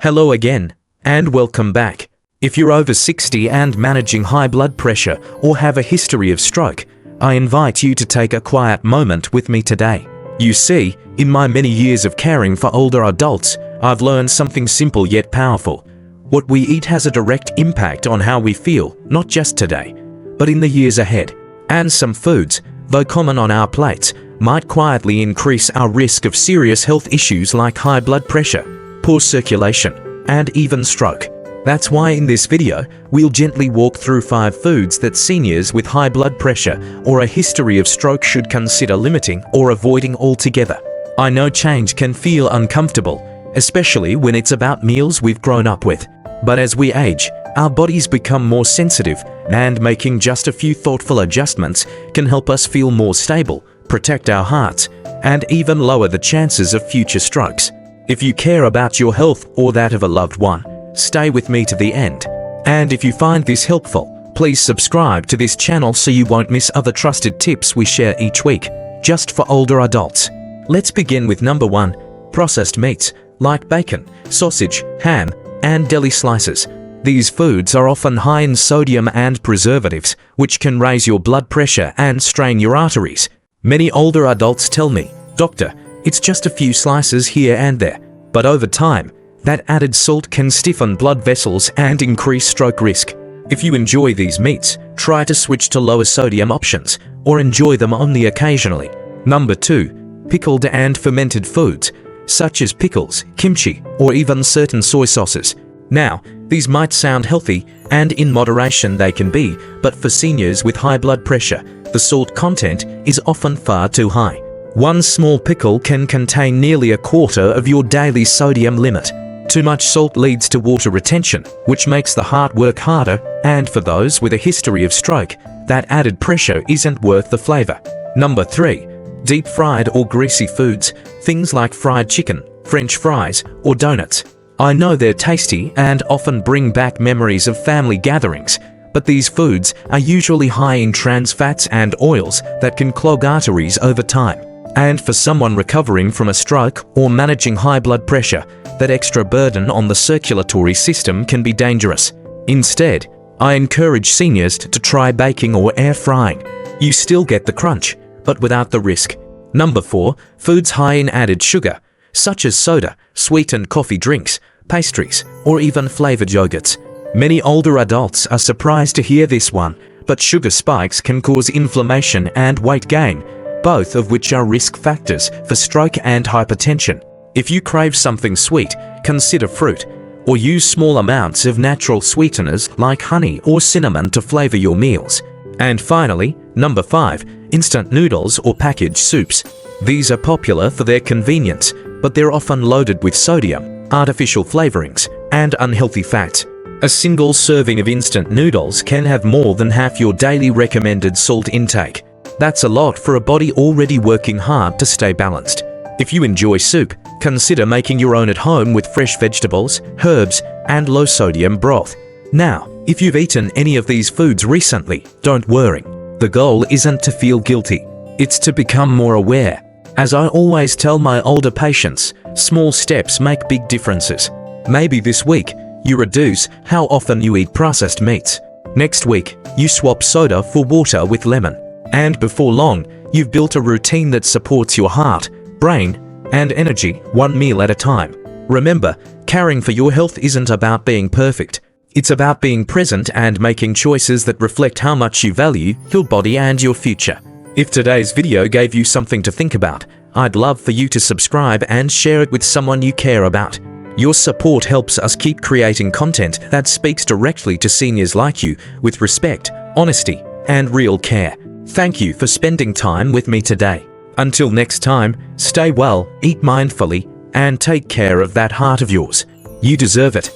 Hello again, and welcome back. If you're over 60 and managing high blood pressure or have a history of stroke, I invite you to take a quiet moment with me today. You see, in my many years of caring for older adults, I've learned something simple yet powerful. What we eat has a direct impact on how we feel, not just today, but in the years ahead. And some foods, though common on our plates, might quietly increase our risk of serious health issues like high blood pressure, poor circulation, and even stroke. That's why in this video, we'll gently walk through 5 foods that seniors with high blood pressure or a history of stroke should consider limiting or avoiding altogether. I know change can feel uncomfortable, especially when it's about meals we've grown up with. But as we age, our bodies become more sensitive, and making just a few thoughtful adjustments can help us feel more stable, protect our hearts, and even lower the chances of future strokes. If you care about your health or that of a loved one, stay with me to the end. And if you find this helpful, please subscribe to this channel so you won't miss other trusted tips we share each week, just for older adults. Let's begin with number 1, processed meats, like bacon, sausage, ham, and deli slices. These foods are often high in sodium and preservatives, which can raise your blood pressure and strain your arteries. Many older adults tell me, "Doctor, it's just a few slices here and there." But over time, that added salt can stiffen blood vessels and increase stroke risk. If you enjoy these meats, try to switch to lower sodium options, or enjoy them only occasionally. Number 2, pickled and fermented foods, such as pickles, kimchi, or even certain soy sauces. Now, these might sound healthy, and in moderation they can be, but for seniors with high blood pressure, the salt content is often far too high. One small pickle can contain nearly a quarter of your daily sodium limit. Too much salt leads to water retention, which makes the heart work harder, and for those with a history of stroke, that added pressure isn't worth the flavor. Number 3, deep fried or greasy foods, things like fried chicken, French fries, or donuts. I know they're tasty and often bring back memories of family gatherings, but these foods are usually high in trans fats and oils that can clog arteries over time. And for someone recovering from a stroke or managing high blood pressure, that extra burden on the circulatory system can be dangerous. Instead, I encourage seniors to try baking or air frying. You still get the crunch, but without the risk. Number 4, foods high in added sugar, such as soda, sweetened coffee drinks, pastries, or even flavored yogurts. Many older adults are surprised to hear this one, but sugar spikes can cause inflammation and weight gain, both of which are risk factors for stroke and hypertension. If you crave something sweet, consider fruit, or use small amounts of natural sweeteners like honey or cinnamon to flavor your meals. And finally, number 5, instant noodles or packaged soups. These are popular for their convenience, but they're often loaded with sodium, artificial flavorings, and unhealthy fats. A single serving of instant noodles can have more than half your daily recommended salt intake. That's a lot for a body already working hard to stay balanced. If you enjoy soup, consider making your own at home with fresh vegetables, herbs, and low-sodium broth. Now, if you've eaten any of these foods recently, don't worry. The goal isn't to feel guilty. It's to become more aware. As I always tell my older patients, small steps make big differences. Maybe this week, you reduce how often you eat processed meats. Next week, you swap soda for water with lemon. And before long, you've built a routine that supports your heart, brain, and energy, one meal at a time. Remember, caring for your health isn't about being perfect. It's about being present and making choices that reflect how much you value your body and your future. If today's video gave you something to think about, I'd love for you to subscribe and share it with someone you care about. Your support helps us keep creating content that speaks directly to seniors like you with respect, honesty, and real care. Thank you for spending time with me today. Until next time, stay well, eat mindfully, and take care of that heart of yours. You deserve it.